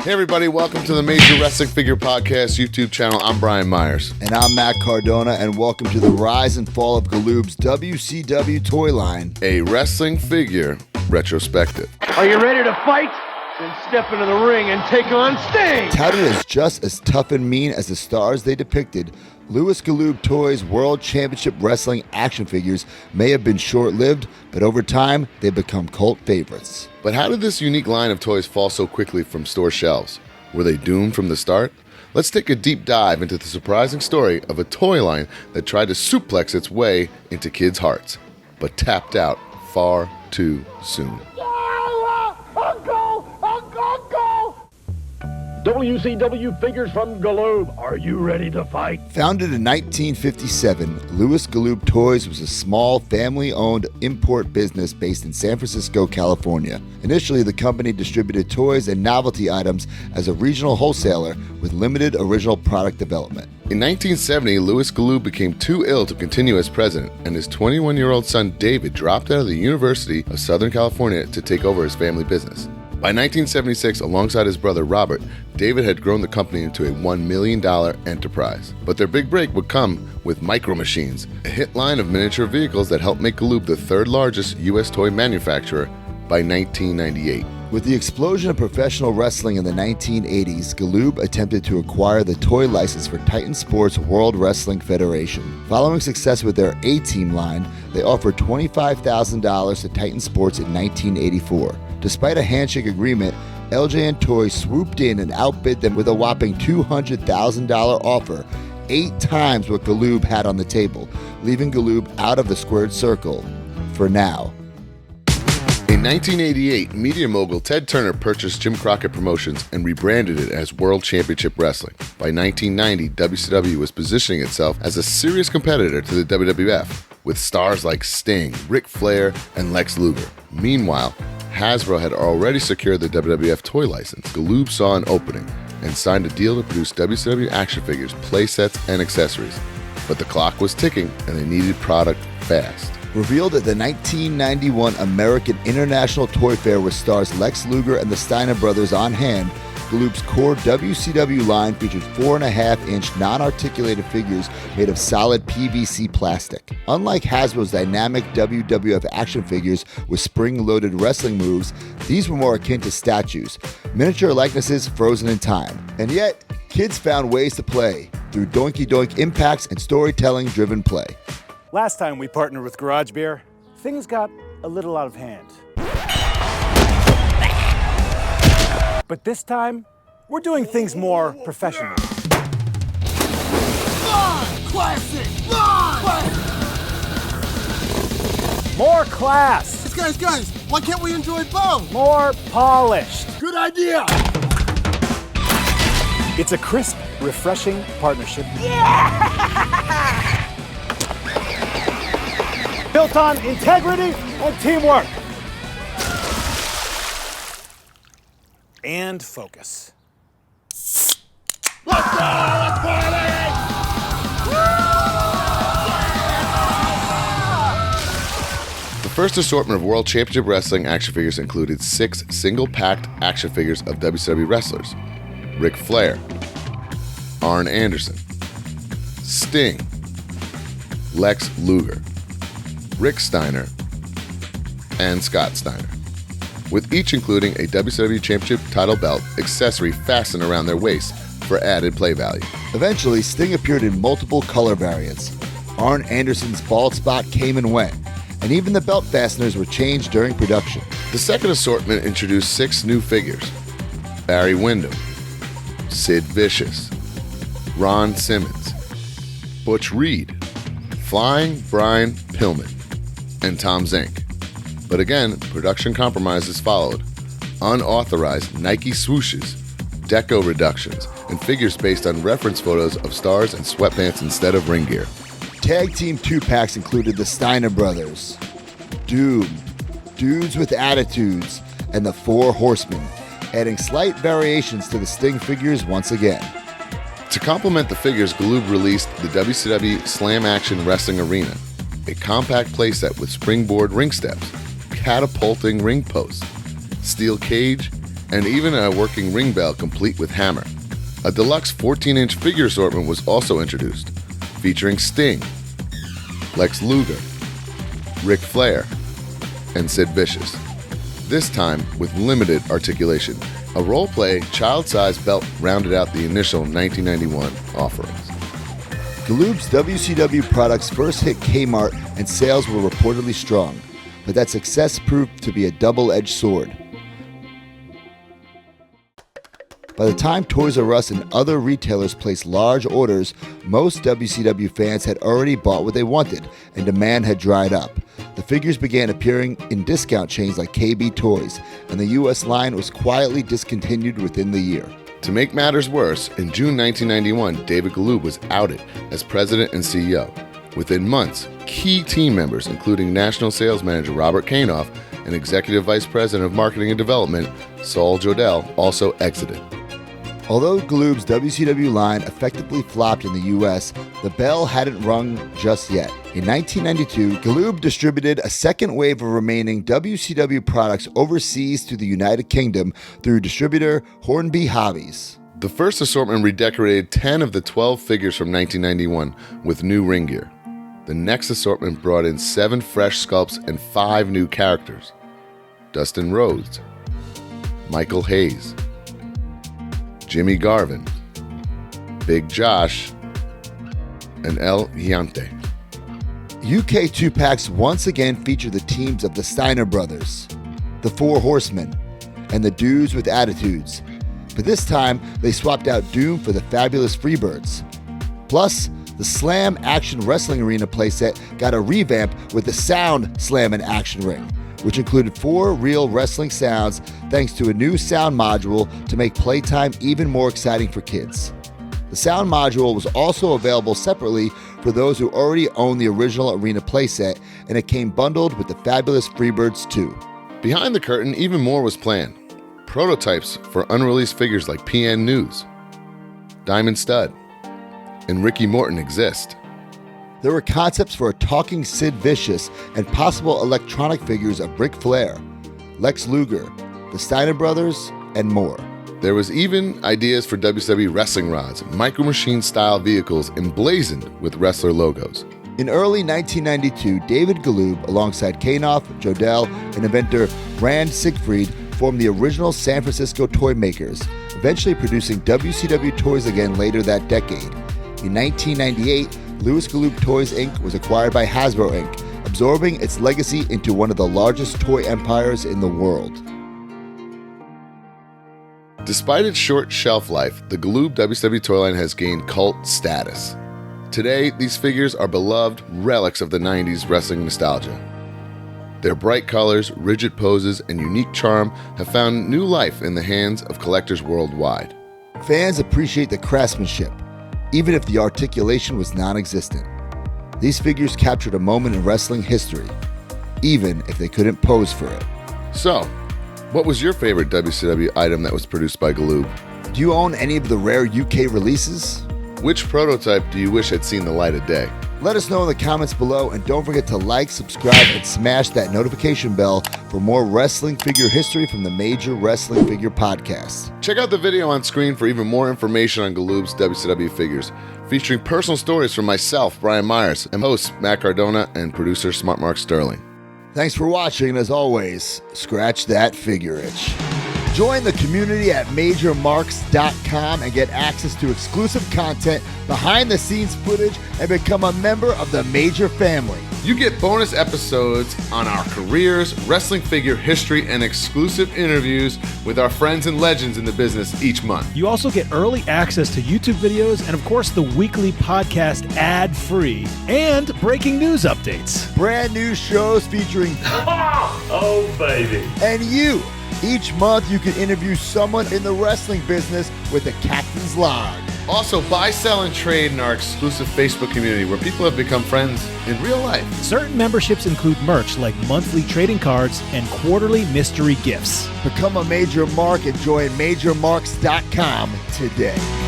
Hey everybody, welcome to the Major Wrestling Figure Podcast YouTube channel. I'm Brian Myers. And I'm Matt Cardona, and welcome to the rise and fall of Galoob's WCW toy line. A wrestling figure retrospective. Are you ready to fight? Then step into the ring and take on Sting! Touted as just as tough and mean as the stars they depicted, Louis Galoob Toys World Championship Wrestling action figures may have been short-lived, but over time, they've become cult favorites. But how did this unique line of toys fall so quickly from store shelves? Were they doomed from the start? Let's take a deep dive into the surprising story of a toy line that tried to suplex its way into kids' hearts, but tapped out far too soon. WCW figures from Galoob. Are you ready to fight? Founded in 1957, Louis Galoob Toys was a small, family-owned import business based in San Francisco, California. Initially, the company distributed toys and novelty items as a regional wholesaler with limited original product development. In 1970, Louis Galoob became too ill to continue as president, and his 21-year-old son David dropped out of the University of Southern California to take over his family business. By 1976, alongside his brother Robert, David had grown the company into a $1 million enterprise. But their big break would come with Micro Machines, a hit line of miniature vehicles that helped make Galoob the third largest U.S. toy manufacturer by 1998. With the explosion of professional wrestling in the 1980s, Galoob attempted to acquire the toy license for Titan Sports World Wrestling Federation. Following success with their A-Team line, they offered $25,000 to Titan Sports in 1984. Despite a handshake agreement, LJN Toys swooped in and outbid them with a whopping $200,000 offer, 8 times what Galoob had on the table, leaving Galoob out of the squared circle for now. In 1988, media mogul Ted Turner purchased Jim Crockett Promotions and rebranded it as World Championship Wrestling. By 1990, WCW was positioning itself as a serious competitor to the WWF, with stars like Sting, Ric Flair, and Lex Luger. Meanwhile, Hasbro had already secured the WWF toy license. Galoob saw an opening and signed a deal to produce WCW action figures, playsets, and accessories. But the clock was ticking and they needed product fast. Revealed at the 1991 American International Toy Fair with stars Lex Luger and the Steiner brothers on hand, Galoob's core WCW line featured 4.5-inch non-articulated figures made of solid PVC plastic. Unlike Hasbro's dynamic WWF action figures with spring-loaded wrestling moves, these were more akin to statues, miniature likenesses frozen in time. And yet, kids found ways to play through doinky-doink impacts and storytelling-driven play. Last time we partnered with Garage Beer, things got a little out of hand. But this time, we're doing things more professional. Classic! Classic! More class! Guys, why can't we enjoy both? More polished! Good idea! It's a crisp, refreshing partnership. Built on integrity and teamwork. And focus. Let's go! Let's party! The first assortment of World Championship Wrestling action figures included 6 single-packed action figures of WCW wrestlers: Ric Flair, Arn Anderson, Sting, Lex Luger, Rick Steiner, and Scott Steiner, with each including a WCW Championship title belt accessory fastened around their waist for added play value. Eventually, Sting appeared in multiple color variants. Arn Anderson's bald spot came and went, and even the belt fasteners were changed during production. The second assortment introduced 6 new figures: Barry Windham, Sid Vicious, Ron Simmons, Butch Reed, Flying Brian Pillman, and Tom Zink. But again, production compromises followed. Unauthorized Nike swooshes, deco reductions, and figures based on reference photos of stars and sweatpants instead of ring gear. Tag Team 2-packs included the Steiner brothers, Doom, Dudes with Attitudes, and the Four Horsemen, adding slight variations to the Sting figures once again. To complement the figures, Galoob released the WCW Slam Action Wrestling Arena, a compact playset with springboard ring steps, catapulting ring posts, steel cage, and even a working ring bell complete with hammer. A deluxe 14-inch figure assortment was also introduced, featuring Sting, Lex Luger, Ric Flair, and Sid Vicious. This time with limited articulation. A role-play, child-sized belt rounded out the initial 1991 offerings. Galoob's WCW products first hit Kmart and sales were reportedly strong, but that success proved to be a double-edged sword. By the time Toys R Us and other retailers placed large orders, most WCW fans had already bought what they wanted, and demand had dried up. The figures began appearing in discount chains like KB Toys, and the U.S. line was quietly discontinued within the year. To make matters worse, in June 1991, David Galoob was outed as president and CEO. Within months, key team members, including National Sales Manager Robert Kainoff and Executive Vice President of Marketing and Development Saul Jodell, also exited. Although Galoob's WCW line effectively flopped in the U.S., the bell hadn't rung just yet. In 1992, Galoob distributed a second wave of remaining WCW products overseas to the United Kingdom through distributor Hornby Hobbies. The first assortment redecorated 10 of the 12 figures from 1991 with new ring gear. The next assortment brought in 7 fresh sculpts and 5 new characters: Dustin Rhodes, Michael Hayes, Jimmy Garvin, Big Josh, and El Gigante. UK 2-packs once again feature the teams of the Steiner Brothers, the Four Horsemen, and the Dudes with Attitudes. But this time, they swapped out Doom for the Fabulous Freebirds. Plus, the Slam Action Wrestling Arena playset got a revamp with the Sound Slam and Action Ring, which included 4 real wrestling sounds thanks to a new sound module to make playtime even more exciting for kids. The sound module was also available separately for those who already owned the original arena playset, and it came bundled with the Fabulous Freebirds too. Behind the curtain, even more was planned. Prototypes for unreleased figures like PN News, Diamond Stud, and Ricky Morton exist. There were concepts for a talking Sid Vicious and possible electronic figures of Ric Flair, Lex Luger, the Steiner Brothers, and more. There was even ideas for WCW wrestling rods, Micro Machine style vehicles emblazoned with wrestler logos. In early 1992, David Galoob, alongside Kainoff, Jodell, and inventor Rand Siegfried, formed the original San Francisco toy makers, eventually producing WCW toys again later that decade. In 1998, Louis Galoob Toys Inc. was acquired by Hasbro Inc., absorbing its legacy into one of the largest toy empires in the world. Despite its short shelf life, the Galoob WCW toy line has gained cult status. Today, these figures are beloved relics of the 90s wrestling nostalgia. Their bright colors, rigid poses, and unique charm have found new life in the hands of collectors worldwide. Fans appreciate the craftsmanship, even if the articulation was non-existent. These figures captured a moment in wrestling history, even if they couldn't pose for it. So, what was your favorite WCW item that was produced by Galoob? Do you own any of the rare UK releases? Which prototype do you wish had seen the light of day? Let us know in the comments below, and don't forget to like, subscribe, and smash that notification bell for more wrestling figure history from the Major Wrestling Figure Podcast. Check out the video on screen for even more information on Galoob's WCW figures, featuring personal stories from myself, Brian Myers, and hosts Matt Cardona and producer Smart Mark Sterling. Thanks for watching, and as always, scratch that figure itch. Join the community at MajorMarks.com and get access to exclusive content, behind-the-scenes footage, and become a member of the Major family. You get bonus episodes on our careers, wrestling figure history, and exclusive interviews with our friends and legends in the business each month. You also get early access to YouTube videos and, of course, the weekly podcast ad-free and breaking news updates. Brand new shows featuring Oh, baby. and you. Each month, you can interview someone in the wrestling business with the Captain's Log. Also, buy, sell, and trade in our exclusive Facebook community where people have become friends in real life. Certain memberships include merch like monthly trading cards and quarterly mystery gifts. Become a Major Mark and join MajorMarks.com today.